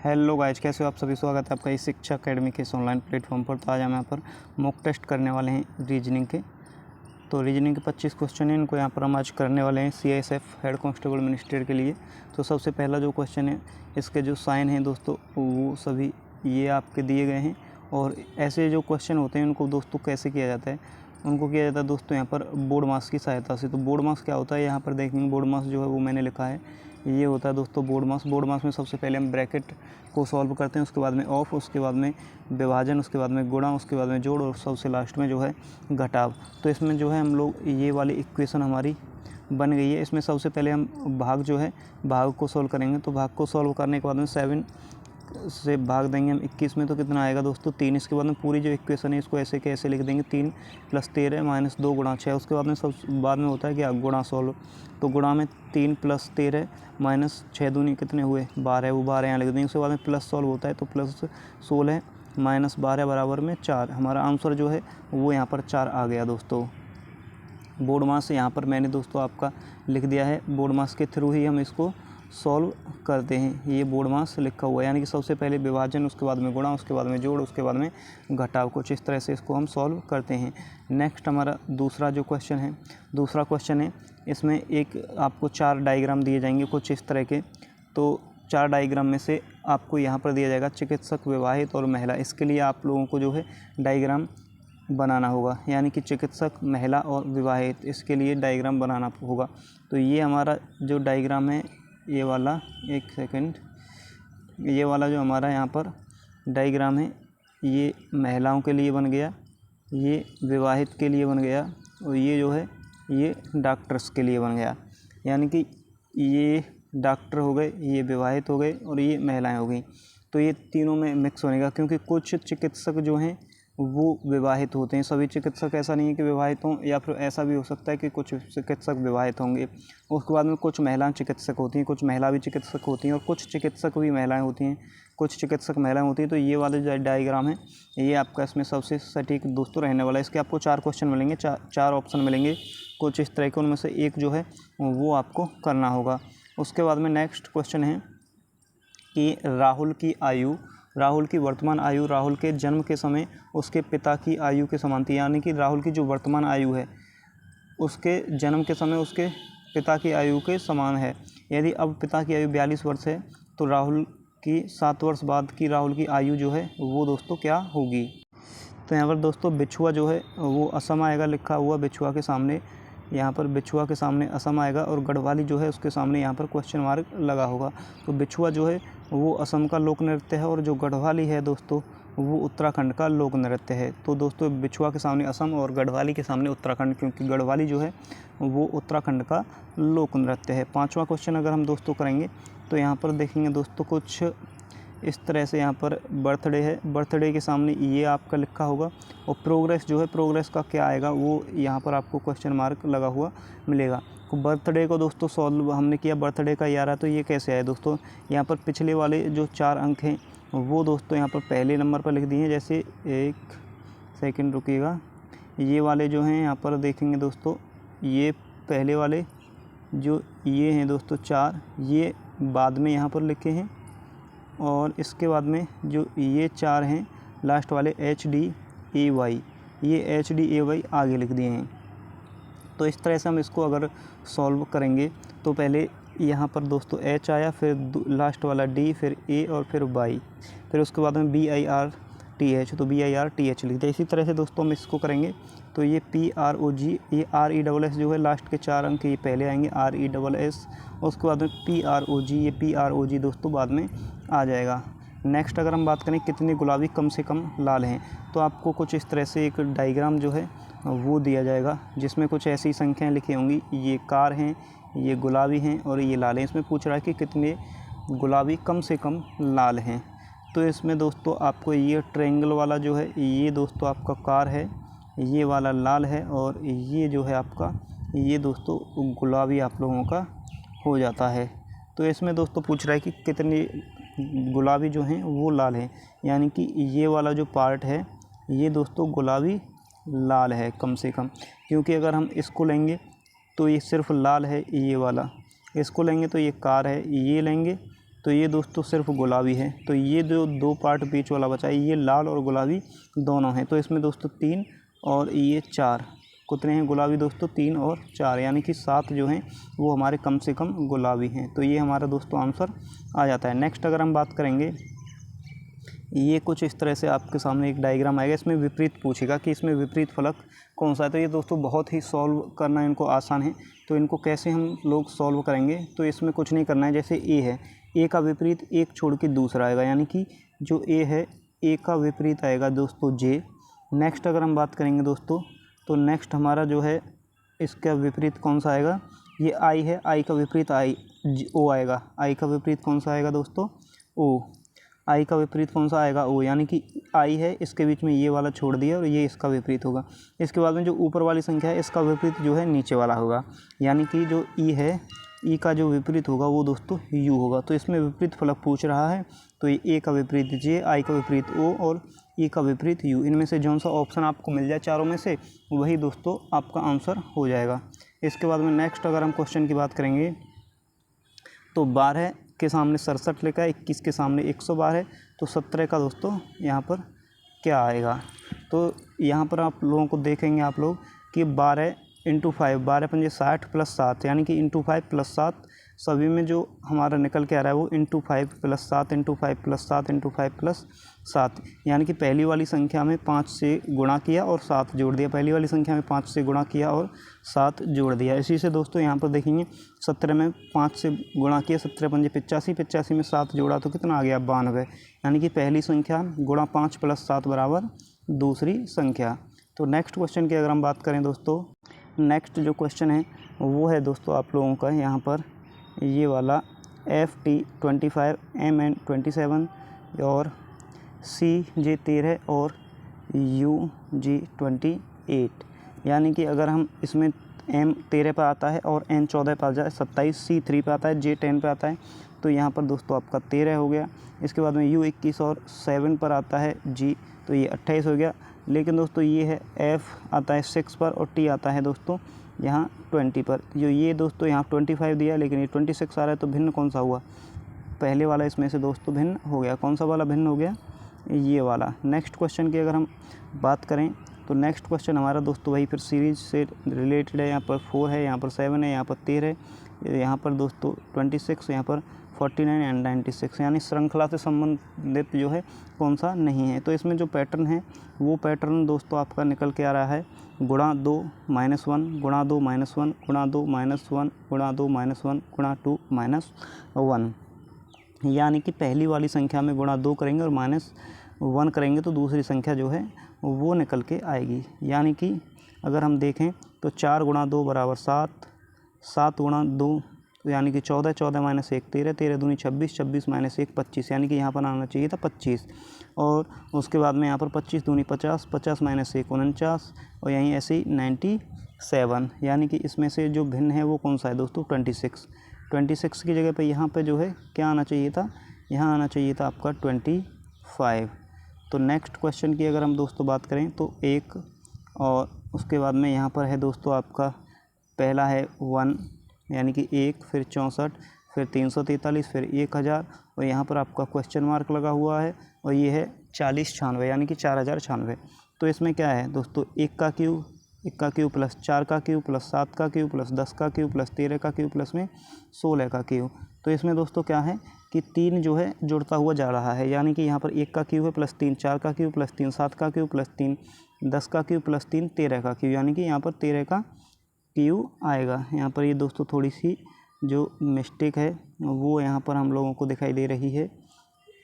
Hello guys, कैसे हो आप सभी। स्वागत है आपका इस शिक्षा अकेडमी के इस ऑनलाइन प्लेटफॉर्म पर। तो आज हम यहाँ पर मॉक टेस्ट करने वाले हैं रीजनिंग के। तो रीजनिंग के 25 क्वेश्चन हैं, इनको यहाँ पर हम आज करने वाले हैं CISF हेड कांस्टेबल मिनिस्ट्री के लिए। तो सबसे पहला जो क्वेश्चन है, इसके जो साइन हैं दोस्तों वो सभी ये आपके दिए गए हैं। और ऐसे जो क्वेश्चन होते हैं उनको दोस्तों कैसे किया जाता है, उनको किया जाता है दोस्तों यहाँ पर बोर्ड मास की सहायता से। तो बोर्ड मास क्या होता है यहाँ पर देखेंगे। बोर्ड मास जो है वो मैंने लिखा है, ये होता है दोस्तों बोर्ड मास। बोर्ड मास में सबसे पहले हम ब्रैकेट को सॉल्व करते हैं, उसके बाद में ऑफ, उसके बाद में विभाजन, उसके बाद में गुणा, उसके बाद में जोड़ और सबसे लास्ट में जो है घटाव। तो इसमें जो है हम लोग ये वाली इक्वेशन हमारी बन गई है। इसमें सबसे पहले हम भाग जो है भाग को सॉल्व करेंगे। तो भाग को सॉल्व करने के बाद में 7 से भाग देंगे हम 21 में, तो कितना आएगा दोस्तों 3। इसके बाद में पूरी जो इक्वेशन है इसको ऐसे के ऐसे लिख देंगे, 3 + 13 - 2 × 6। उसके बाद में सब बाद में होता है क्या, गुणा सॉल्व। तो गुणा में 3 + 13 - 6 दूनी कितने हुए 12, वो 12 यहाँ लिख देंगे। उसके बाद में प्लस सॉल्व होता है, तो +16 - 12 बराबर में 4। हमारा आंसर जो है वो यहाँ पर 4 आ गया दोस्तों। बोर्ड मास यहाँ पर मैंने दोस्तों आपका लिख दिया है। बोर्ड मास के थ्रू ही हम इसको सॉल्व करते हैं। ये बोर्ड मास लिखा हुआ है, यानी कि सबसे पहले विभाजन, उसके बाद में गुणा, उसके बाद में जोड़, उसके बाद में घटाव। कुछ इस तरह से इसको हम सॉल्व करते हैं। नेक्स्ट हमारा दूसरा जो क्वेश्चन है, दूसरा क्वेश्चन है, इसमें एक आपको 4 डायग्राम दिए जाएंगे कुछ इस तरह के। तो 4 डायग्राम में से आपको यहाँ पर दिया जाएगा चिकित्सक, विवाहित और महिला। इसके लिए आप लोगों को जो है डायग्राम बनाना होगा, यानी कि चिकित्सक, महिला और विवाहित, इसके लिए डायग्राम बनाना होगा। तो ये हमारा जो डायग्राम है, ये वाला, एक सेकंड, ये वाला जो हमारा यहाँ पर डायग्राम है, ये महिलाओं के लिए बन गया, ये विवाहित के लिए बन गया, और ये जो है ये डॉक्टर्स के लिए बन गया। यानी कि ये डॉक्टर हो गए, ये विवाहित हो गए और ये महिलाएं हो गई। तो ये तीनों में मिक्स होने का, क्योंकि कुछ चिकित्सक जो हैं वो विवाहित होते हैं। सभी चिकित्सक ऐसा नहीं है कि विवाहित हों, या फिर ऐसा भी हो सकता है कि कुछ चिकित्सक विवाहित होंगे। उसके बाद में कुछ महिला चिकित्सक होती हैं, कुछ महिला भी चिकित्सक होती हैं, और कुछ चिकित्सक भी महिलाएं होती हैं, कुछ चिकित्सक महिलाएं होती हैं। तो ये वाले जो डायग्राम है ये आपका इसमें सबसे सटीक दोस्तों रहने वाला है। इसके आपको 4 क्वेश्चन मिलेंगे, 4 ऑप्शन मिलेंगे कुछ इस तरह के, उनमें से एक जो है वो आपको करना होगा। उसके बाद में नेक्स्ट क्वेश्चन है कि राहुल की वर्तमान आयु राहुल के जन्म के समय उसके पिता की आयु के समान थी। यानी कि राहुल की जो वर्तमान आयु है उसके जन्म के समय उसके पिता की आयु के समान है। यदि अब पिता की आयु 42 वर्ष है, तो राहुल की 7 वर्ष बाद की राहुल की आयु जो है वो दोस्तों क्या होगी। तो यहाँ पर दोस्तों बिछुआ जो है वो असम आएगा लिखा हुआ, बिछुआ के सामने, यहाँ पर बिछुआ के सामने असम आएगा, और गढ़वाली जो है उसके सामने यहाँ पर क्वेश्चन मार्क लगा होगा। तो बिछुआ जो है वो असम का लोक नृत्य है, और जो गढ़वाली है दोस्तों वो उत्तराखंड का लोक नृत्य है। तो दोस्तों बिछुआ के सामने असम और गढ़वाली के सामने उत्तराखंड, क्योंकि गढ़वाली जो है वो उत्तराखंड का लोक नृत्य है। 5वां क्वेश्चन अगर हम दोस्तों करेंगे, तो यहाँ पर देखेंगे दोस्तों कुछ इस तरह से। यहाँ पर बर्थडे है, बर्थडे के सामने ये आपका लिखा होगा, और प्रोग्रेस जो है, प्रोग्रेस का क्या आएगा वो यहाँ पर आपको क्वेश्चन मार्क लगा हुआ मिलेगा। तो बर्थडे को दोस्तों सॉल्व हमने किया, बर्थडे का 11, तो ये कैसे आया दोस्तों। यहाँ पर पिछले वाले जो 4 अंक हैं वो दोस्तों यहाँ पर पहले नंबर पर लिख दिए हैं। जैसे एक सेकंड रुकिएगा, ये वाले जो हैं यहाँ पर देखेंगे दोस्तों, ये पहले वाले जो ये हैं दोस्तों 4, ये बाद में यहाँ पर लिखे हैं, और इसके बाद में जो ये 4 हैं लास्ट वाले HDAY, ये HDAY आगे लिख दिए हैं। तो इस तरह से हम इसको अगर सॉल्व करेंगे, तो पहले यहाँ पर दोस्तों H आया, फिर लास्ट वाला D, फिर A और फिर Y, फिर उसके बाद में BIRTH, तो BIRTH लिख दिया। इसी तरह से दोस्तों हम इसको करेंगे, तो ये PROG, ये RESS जो है लास्ट के 4 अंक ये पहले आएंगे, RESS, उसके बाद में PROG, ये PROG दोस्तों बाद में आ जाएगा। नेक्स्ट अगर हम बात करें कितने गुलाबी कम से कम लाल हैं, तो आपको कुछ इस तरह से एक डायग्राम जो है वो दिया जाएगा, जिसमें कुछ ऐसी संख्याएं लिखी होंगी, ये कार हैं, ये गुलाबी हैं और ये लाल हैं। इसमें पूछ रहा है कि कितने गुलाबी कम से कम लाल हैं। तो इसमें दोस्तों आपको ये ट्रायंगल वाला जो है ये दोस्तों आपका कार है, ये वाला लाल है, और ये जो है आपका ये दोस्तों गुलाबी आप लोगों का हो जाता है। तो इसमें दोस्तों पूछ रहा है कि कितने गुलाबी जो हैं वो लाल हैं, यानी कि ये वाला जो पार्ट है ये दोस्तों गुलाबी लाल है कम से कम। क्योंकि अगर हम इसको लेंगे तो ये सिर्फ लाल है, ये वाला, इसको लेंगे तो ये कार है, ये लेंगे तो ये दोस्तों सिर्फ गुलाबी है। तो ये जो 2 पार्ट बीच वाला बचा है ये लाल और गुलाबी दोनों हैं। तो इसमें दोस्तों 3 और ये 4 कितने हैं गुलाबी दोस्तों, 3 और 4 यानी कि 7 जो हैं वो हमारे कम से कम गुलाबी हैं। तो ये हमारा दोस्तों आंसर आ जाता है। नेक्स्ट अगर हम बात करेंगे, ये कुछ इस तरह से आपके सामने एक डायग्राम आएगा। इसमें विपरीत पूछेगा कि इसमें विपरीत फलक कौन सा है। तो ये दोस्तों बहुत ही सॉल्व करना इनको आसान है। तो इनको कैसे हम लोग सॉल्व करेंगे, तो इसमें कुछ नहीं करना है। जैसे ए है, ए का विपरीत एक छोड़ के दूसरा आएगा, यानी कि जो ए है ए का विपरीत आएगा दोस्तों जे। नेक्स्ट अगर हम बात करेंगे दोस्तों, तो नेक्स्ट हमारा जो है इसका विपरीत कौन सा आएगा, ये आई है, आई का विपरीत आई ओ आएगा। आई का विपरीत कौन सा आएगा दोस्तों, ओ। आई का विपरीत कौन सा आएगा, ओ, यानी कि आई है इसके बीच में ये वाला छोड़ दिया और ये इसका विपरीत होगा। इसके बाद में जो ऊपर वाली संख्या है इसका विपरीत जो है नीचे वाला होगा, यानी कि जो ई है ई का जो विपरीत होगा वो दोस्तों यू होगा। तो इसमें विपरीत फलक पूछ रहा है, तो ये ए का विपरीत जे, आई का विपरीत ओ और ई का विपरीत यू। इनमें से जौन सा ऑप्शन आपको मिल जाए चारों में से वही दोस्तों आपका आंसर हो जाएगा। इसके बाद में नेक्स्ट अगर हम क्वेश्चन की बात करेंगे, तो 12 के सामने 67 लिखा है, 21 के सामने 112 है, तो 17 का दोस्तों यहाँ पर क्या आएगा। तो यहाँ पर आप लोगों को देखेंगे आप लोग कि 12 × 5, 12 पंजे 60 + 7, यानी कि × 5 + 7 सभी में जो हमारा निकल के आ रहा है वो × 5 + 7 × 5 + 7 × 5 + 7, यानी कि पहली वाली संख्या में 5 से गुणा किया और 7 जोड़ दिया, पहली वाली संख्या में 5 से गुणा किया और 7 जोड़ दिया। इसी से दोस्तों यहाँ पर देखेंगे 17 में 5 से गुणा किया, 17 पंजे 85, 85 में 7 जोड़ा तो कितना आ गया 92, यानी कि पहली संख्या गुणा 5 + 7 बराबर दूसरी संख्या। तो नेक्स्ट क्वेश्चन की अगर हम बात करें दोस्तों, नेक्स्ट जो क्वेश्चन है वो है दोस्तों आप लोगों का यहाँ पर ये वाला FT 25, MN 27 और CJ 13 और UG 28, यानी कि अगर हम इसमें M 13 पर आता है और N 14 पर आ जाए 27, C 3 पर आता है, J 10 पर आता है, तो यहाँ पर दोस्तों आपका 13 हो गया। इसके बाद में U 21 और 7 पर आता है G, तो ये 28 हो गया। लेकिन दोस्तों ये है F आता है 6 पर और T आता है दोस्तों यहाँ 20 पर। जो ये दोस्तों यहाँ 25 दिया लेकिन ये 26 आ रहा है, तो भिन्न कौन सा हुआ, पहले वाला इसमें से दोस्तों भिन्न हो गया। कौन सा वाला भिन्न हो गया, ये वाला। नेक्स्ट क्वेश्चन की अगर हम बात करें, तो नेक्स्ट क्वेश्चन हमारा दोस्तों वही फिर सीरीज से रिलेटेड है। यहाँ पर 4 है, यहाँ पर 7 है, यहाँ पर 13 है, यहाँ पर दोस्तों 26, यहाँ पर 49 एंड 96, यानी श्रृंखला से संबंधित जो है कौन सा नहीं है। तो इसमें जो पैटर्न है वो पैटर्न दोस्तों आपका निकल के आ रहा है गुणा 2 -1 गुणा 2 -1 गुणा 2 -1 गुणा 2 -1 गुणा 2 -1, यानी कि पहली वाली संख्या में गुणा 2 करेंगे और -1 करेंगे तो दूसरी संख्या जो है वो निकल के आएगी। यानी कि अगर हम देखें तो 4 × 2 = 7, 7 × 2 यानी कि 14, 14 - 1 13, 13 दूनी 26, 26 - 1 25, यानी कि यहाँ पर आना चाहिए था 25। और उसके बाद में यहाँ पर 25 दूनी 50, 50 - 1 49 और यहीं ऐसे ही 97, यानी कि इसमें से जो भिन्न है वो कौन सा है दोस्तों 26। 26 की जगह पे यहाँ पे जो है क्या आना चाहिए था, यहाँ आना चाहिए था आपका 25। तो नेक्स्ट क्वेश्चन की अगर हम दोस्तों बात करें तो 1 और उसके बाद में यहाँ पर है दोस्तों आपका पहला है 1 यानी कि 1, फिर 64, फिर 343, फिर 1000 और यहाँ पर आपका क्वेश्चन मार्क लगा हुआ है और ये है 4096 यानी कि 4096। तो इसमें क्या है दोस्तों 1 का क्यूब प्लस 4 का क्यूब प्लस 7 का क्यूब प्लस 10 का क्यूब प्लस 13 का क्यूब प्लस में 16 का क्यूब। तो इसमें दोस्तों क्या है कि 3 जो है जुड़ता हुआ जा रहा है, यानी कि यहाँ पर 1 का क्यूब है प्लस 3 4 का क्यूब प्लस 3 7 का क्यूब प्लस 3 10 का क्यूब प्लस 3 13 का क्यूब, यानी कि यहाँ पर 13 का क्यूब आएगा। यहाँ पर ये दोस्तों थोड़ी सी जो मिस्टेक है वो यहाँ पर हम लोगों को दिखाई दे रही है,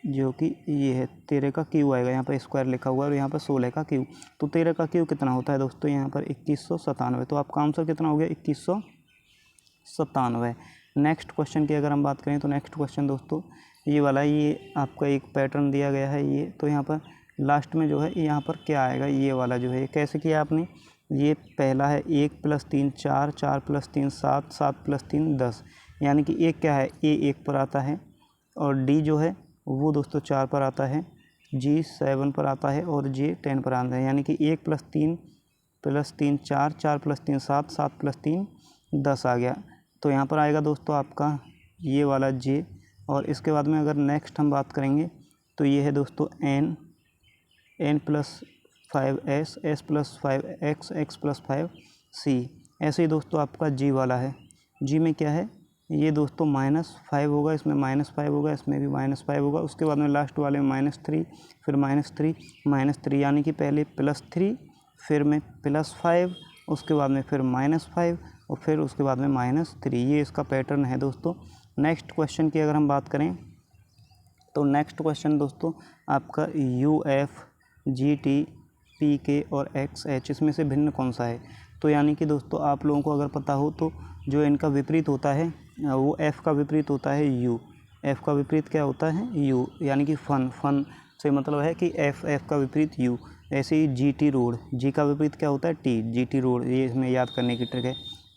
जो कि ये है 13 का क्यूब आएगा, यहाँ पर स्क्वायर लिखा हुआ है और यहाँ पर 16 का क्यूब। तो 13 का क्यूब कितना होता है दोस्तों यहाँ पर 2197। तो आपका आंसर कितना हो गया 2197। नेक्स्ट क्वेश्चन की अगर हम बात करें तो नेक्स्ट क्वेश्चन दोस्तों ये वाला, ये आपका एक पैटर्न दिया गया है ये, तो यहाँ पर लास्ट में जो है यहाँ पर क्या आएगा, ये वाला जो है कैसे किया आपने, ये पहला है 1 + 3 4, 4 + 3 7, 7 + 3 10, यानी कि एक क्या है ए 1 पर आता है और डी जो है वो दोस्तों 4 पर आता है, जी 7 पर आता है और जे 10 पर आता है, यानी कि 1 + 3 + 3 4, 4 + 3 7, 7 + 3 10 आ गया। तो यहाँ पर आएगा दोस्तों आपका ये वाला जे और इसके बाद में अगर नेक्स्ट हम बात करेंगे तो ये है दोस्तों n+5s, s+5x, x+5c। ऐसे ही दोस्तों आपका g वाला है। g में क्या है, ये दोस्तों -5 होगा, इसमें -5 होगा, इसमें भी -5 होगा। उसके बाद में लास्ट वाले में -3, फिर -3, -3, यानी कि पहले +3, फिर में +5, उसके बाद में फिर -5 और फिर उसके बाद में -3। ये इसका पैटर्न है दोस्तों। नेक्स्ट क्वेश्चन की अगर हम बात करें तो नेक्स्ट क्वेश्चन दोस्तों आपका UF, GT, PK और XH इसमें से भिन्न कौन सा है। तो यानी कि दोस्तों आप लोगों को अगर पता हो तो जो इनका विपरीत होता है वो F का विपरीत होता है U। F का विपरीत क्या होता है, U, यानी कि फन से मतलब है कि F का विपरीत U। ऐसे ही GT रोड, G का विपरीत क्या होता है T, GT रोड, ये इसमें याद करने की ट्रिक है।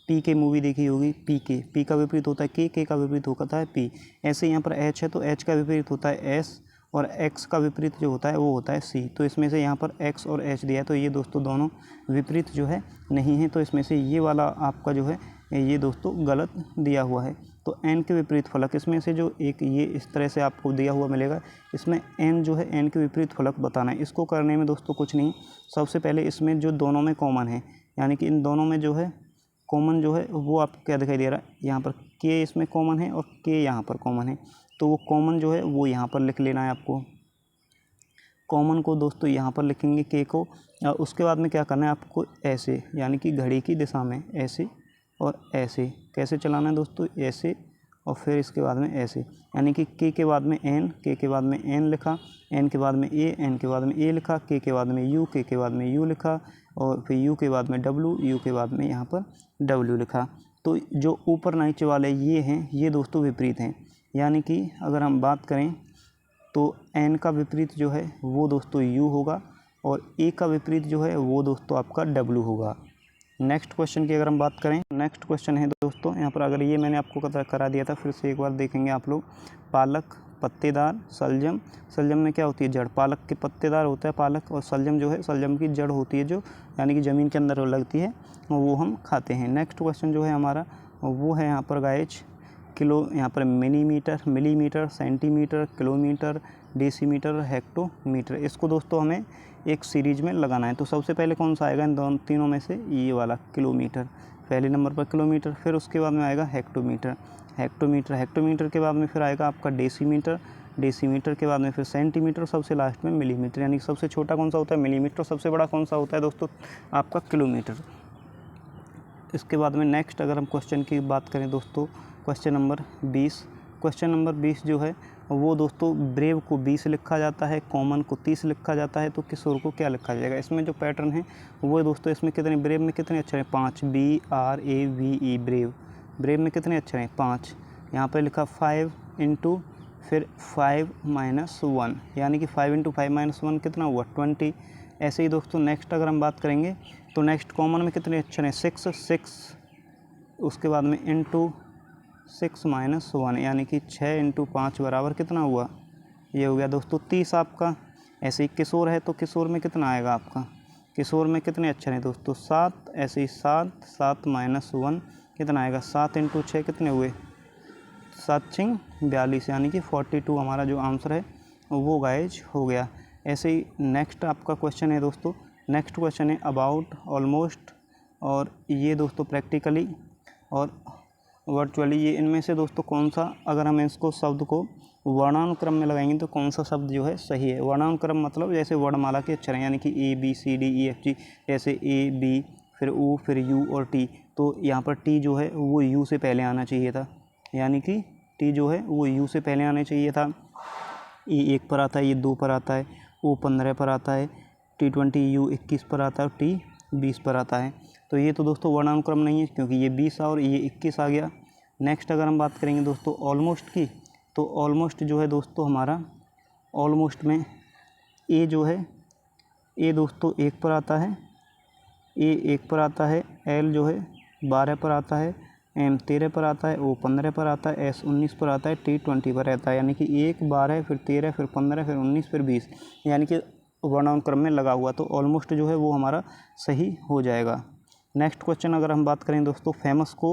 PK मूवी देखी होगी, P का विपरीत होता है K का विपरीत होता है P। ऐसे यहाँ पर H है तो H का विपरीत होता है S और X का विपरीत जो होता है वो होता है C। तो इसमें से यहाँ पर X और H दिया है तो ये दोस्तों दोनों विपरीत जो है नहीं है। तो इसमें से ये वाला आपका जो है ये दोस्तों गलत दिया हुआ है। तो n के विपरीत फलक, इसमें से जो एक ये इस तरह से आपको दिया हुआ मिलेगा, इसमें n जो है n के विपरीत फलक बताना है। इसको करने में दोस्तों कुछ नहीं, सबसे पहले इसमें जो दोनों में कॉमन है, यानी कि इन दोनों में जो है कॉमन जो है वो आपको क्या दिखाई दे रहा है, यहाँ पर k इसमें कॉमन है और k यहाँ पर कॉमन है। तो वो कॉमन जो है वो यहाँ पर लिख लेना है आपको। कॉमन को दोस्तों यहाँ पर लिखेंगे k को। उसके बाद में क्या करना है आपको, ऐसे यानी कि घड़ी की दिशा में ऐसे और ऐसे कैसे चलाना है दोस्तों, ऐसे और फिर इसके बाद में ऐसे, यानी कि k के बाद में n, k के बाद में n लिखा, n के बाद में a, n के बाद में a लिखा, k के बाद में u, k के बाद में u लिखा और फिर u के बाद में w, u के बाद में यहाँ पर w लिखा। तो जो ऊपर नीचे वाले ये हैं ये दोस्तों विपरीत हैं, यानी कि अगर हम बात करें तो n का विपरीत जो है वो दोस्तों u होगा और a का विपरीत जो है वो दोस्तों आपका w होगा। नेक्स्ट क्वेश्चन की अगर हम बात करें, नेक्स्ट क्वेश्चन है दोस्तों यहाँ पर, अगर ये मैंने आपको करा दिया था, फिर से एक बार देखेंगे आप लोग। पालक, पत्तेदार, सलजम। सलजम में क्या होती है, जड़। पालक के पत्तेदार होता है पालक और सलजम जो है सलजम की जड़ होती है, जो यानी कि ज़मीन के अंदर लगती है, वो हम खाते हैं। नेक्स्ट क्वेश्चन जो है हमारा वो है यहाँ पर गाइज किलो, यहाँ पर millimetre, centimetre, kilometre, decimetre, hectometre. इसको दोस्तों हमें एक सीरीज में लगाना है। तो सबसे पहले कौन सा आएगा इन दोनों तीनों में से, ये वाला किलोमीटर, पहले नंबर पर किलोमीटर। फिर उसके बाद में आएगा हेक्टोमीटर, हेक्टोमीटर के बाद में फिर आएगा आपका डेसीमीटर के बाद में फिर सेंटीमीटर, सबसे लास्ट में मिलीमीटर। यानी कि सबसे छोटा कौन सा होता है, मिलीमीटर, सबसे बड़ा कौन सा होता है दोस्तों, आपका किलोमीटर। इसके बाद में नेक्स्ट अगर हम क्वेश्चन की बात करें दोस्तों, क्वेश्चन नंबर 20 जो है वो दोस्तों ब्रेव को 20 लिखा जाता है, कॉमन को 30 लिखा जाता है, तो किशोर को क्या लिखा जाएगा। इसमें जो पैटर्न है वो दोस्तों, इसमें कितने, ब्रेव में कितने अक्षर हैं, 5, BRAVE, ब्रेव में कितने अक्षर हैं, 5। यहाँ पर लिखा 5 इंटू फिर 5 - 1, यानी कि 5 इंटू 5 - 1 कितना हुआ, 20। ऐसे ही दोस्तों नेक्स्ट अगर हम बात करेंगे तो नेक्स्ट कॉमन में कितने अक्षर हैं, 6, उसके बाद में इंटू 6 - 1, यानी कि 6 इंटू 5 बराबर कितना हुआ, ये हो गया दोस्तों 30 आपका। ऐसे ही किशोर है तो किशोर में कितना आएगा आपका, किशोर में कितने अक्षर हैं दोस्तों, 7। ऐसे ही 7 - 1 कितना आएगा, 7 इंटू 6 कितने हुए, 7 × 6 = 42, यानी कि 42 हमारा जो आंसर है वो गाइज हो गया। ऐसे ही नेक्स्ट आपका क्वेश्चन है दोस्तों, नेक्स्ट क्वेश्चन है अबाउट, ऑलमोस्ट और ये दोस्तों प्रैक्टिकली और वर्चुअली। ये इनमें से दोस्तों कौन सा, अगर हम इसको शब्द को वर्णानुक्रम में लगाएंगे तो कौन सा शब्द जो है सही है। वर्णानुक्रम मतलब जैसे वर्णमाला के अक्षर हैं, यानी कि ABCDEFG, जैसे A, B, फिर O, फिर U और T। तो यहाँ पर T जो है वो U से पहले आना चाहिए था, यानी कि T जो है वो U से पहले आना चाहिए था। E 1 पर आता है, ये 2 पर आता है, O 15 पर आता है, T20 U 21 पर आता है और T 20 पर आता है। तो ये तो दोस्तों वर्णानुक्रम नहीं है, क्योंकि ये 20 और ये 21 आ गया। नेक्स्ट अगर हम बात करेंगे दोस्तों ऑलमोस्ट की, तो ऑलमोस्ट जो है दोस्तों हमारा, ऑलमोस्ट में ए जो है, ए दोस्तों 1 पर आता है, ए 1 पर आता है, एल जो है 12 पर आता है, एम 13 पर आता है, ओ 15 पर आता है, एस 19 पर आता है, टी 20 पर रहता है। यानी कि 1, 12, फिर 13, फिर 15, फिर 19, फिर 20, यानी कि वर्णानुक्रम में लगा हुआ। तो ऑलमोस्ट जो है वो हमारा सही हो जाएगा। नेक्स्ट क्वेश्चन अगर हम बात करें दोस्तों, फेमस को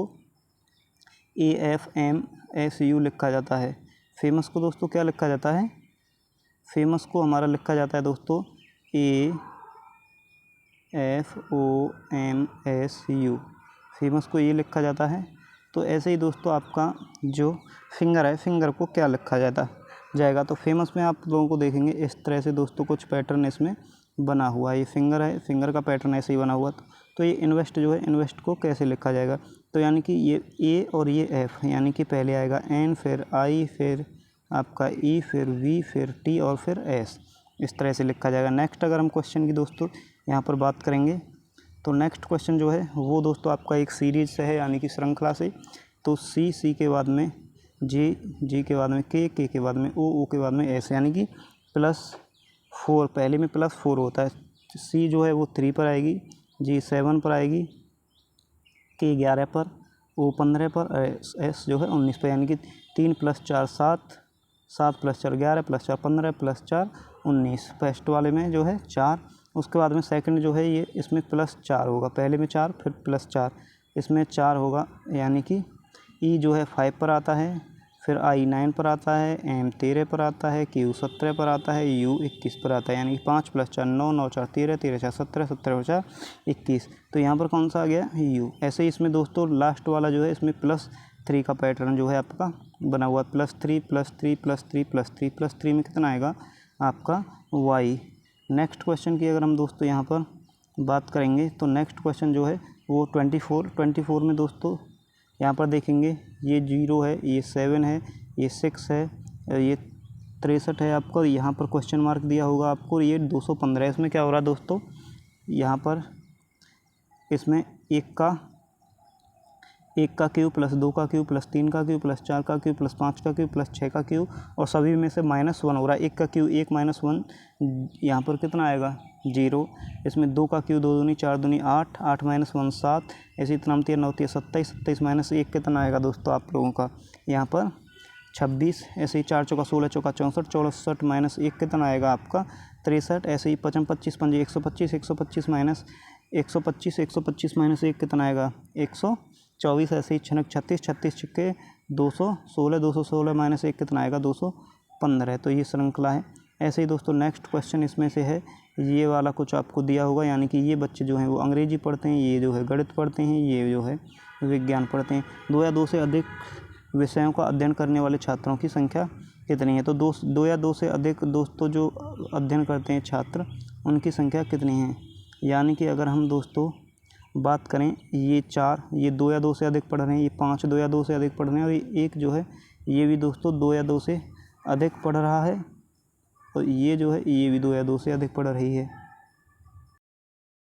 AFMSU लिखा जाता है, फेमस को दोस्तों क्या लिखा जाता है, फेमस को हमारा लिखा जाता है दोस्तों AFOMSU, फेमस को ये लिखा जाता है। तो ऐसे ही दोस्तों आपका जो फिंगर है, फिंगर को क्या लिखा जाएगा। तो फेमस में आप लोगों को देखेंगे इस तरह से दोस्तों कुछ पैटर्न इसमें बना हुआ है। ये फिंगर है, फिंगर का पैटर्न ऐसे ही बना हुआ। तो ये इन्वेस्ट जो है, इन्वेस्ट को कैसे लिखा जाएगा, तो यानी कि ये ए और ये एफ, यानी कि पहले आएगा एन, फिर आई, फिर आपका ई, फिर वी, फिर टी और फिर एस, इस तरह से लिखा जाएगा। नेक्स्ट अगर हम क्वेश्चन की दोस्तों यहाँ पर बात करेंगे तो नेक्स्ट क्वेश्चन जो है वो दोस्तों आपका एक सीरीज से है, यानी कि श्रृंखला से। तो सी के बाद में जे के बाद में के के बाद में ओ के बाद में एस, यानी कि +4, पहले में +4 होता है। सी जो है वो 3 पर आएगी, जी 7 पर आएगी, के 11 पर, ओ 15 पर, एस जो है 19 पर, यानी कि 3 + 4 7, 7 + 4 11 + 4 15 + 4 19। फर्स्ट वाले में जो है 4, उसके बाद में सेकंड जो है ये इसमें +4 होगा, पहले में 4 फिर +4, इसमें 4 होगा, यानी कि ई जो है 5 पर आता है, फिर आई 9 पर आता है, एम 13 पर आता है, क्यू 17 पर आता है, यू 21 पर आता है, यानी कि 5 + 4 9, 9 4 13, 13 4 17, 17 4 21। तो यहाँ पर कौन सा आ गया, यू। ऐसे ही इसमें दोस्तों लास्ट वाला जो है इसमें +3 का पैटर्न जो है आपका बना हुआ, +3 +3 +3 +3 +3 में कितना आएगा आपका वाई। नेक्स्ट क्वेश्चन की अगर हम दोस्तों यहाँ पर बात करेंगे तो नेक्स्ट क्वेश्चन जो है वो 24 में दोस्तों यहाँ पर देखेंगे ये 0 है, ये 7 है, ये 6 है, ये 63 है आपको, यहाँ पर क्वेश्चन मार्क दिया होगा आपको, ये 215 है। इसमें क्या हो रहा है दोस्तों, यहाँ पर इसमें 1 का क्यूब +2 का क्यूब +3 का क्यूब +4 का क्यूब +5 का क्यूब +6 का क्यूब, और सभी में से -1 हो रहा है। 1 का क्यूब 1 - 1, यहाँ पर कितना आएगा 0। इसमें 2 का क्यूब 2 दूनी 4 दूनी 8, 8 - 1 7, ऐसे इतना 3 9 27, 27 - 1 कितना आएगा दोस्तों आप लोगों का यहाँ पर 26। ऐसे ही 4 चौका 16, चौका 64, 64 - 1 कितना आएगा आपका 63। ऐसे ही 55 25 5 125, 125 - 125, 125 - 1 कितना आएगा 124। ऐसे ही 36 36 छक्के 216, 216 - 1 कितना आएगा 215। तो ये श्रृंखला है। ऐसे ही दोस्तों नेक्स्ट क्वेश्चन इसमें से है, ये वाला कुछ आपको दिया होगा, यानी कि ये बच्चे जो हैं वो अंग्रेजी पढ़ते हैं, ये जो है गणित पढ़ते हैं, ये जो है विज्ञान पढ़ते हैं। 2 या 2 से अधिक विषयों का अध्ययन करने वाले छात्रों की संख्या कितनी है। तो 2 या 2 से अधिक दोस्तों जो अध्ययन करते हैं छात्र, उनकी संख्या कितनी है। यानी कि अगर हम दोस्तों बात करें, ये 4, ये 2 या 2 से अधिक पढ़ रहे हैं, ये 5 2 या 2 से अधिक पढ़ रहे हैं, और ये 1 जो है ये भी दोस्तों 2 या 2 से अधिक पढ़ रहा है, और ये जो है ये भी 2 या 2 से अधिक पढ़ रही है।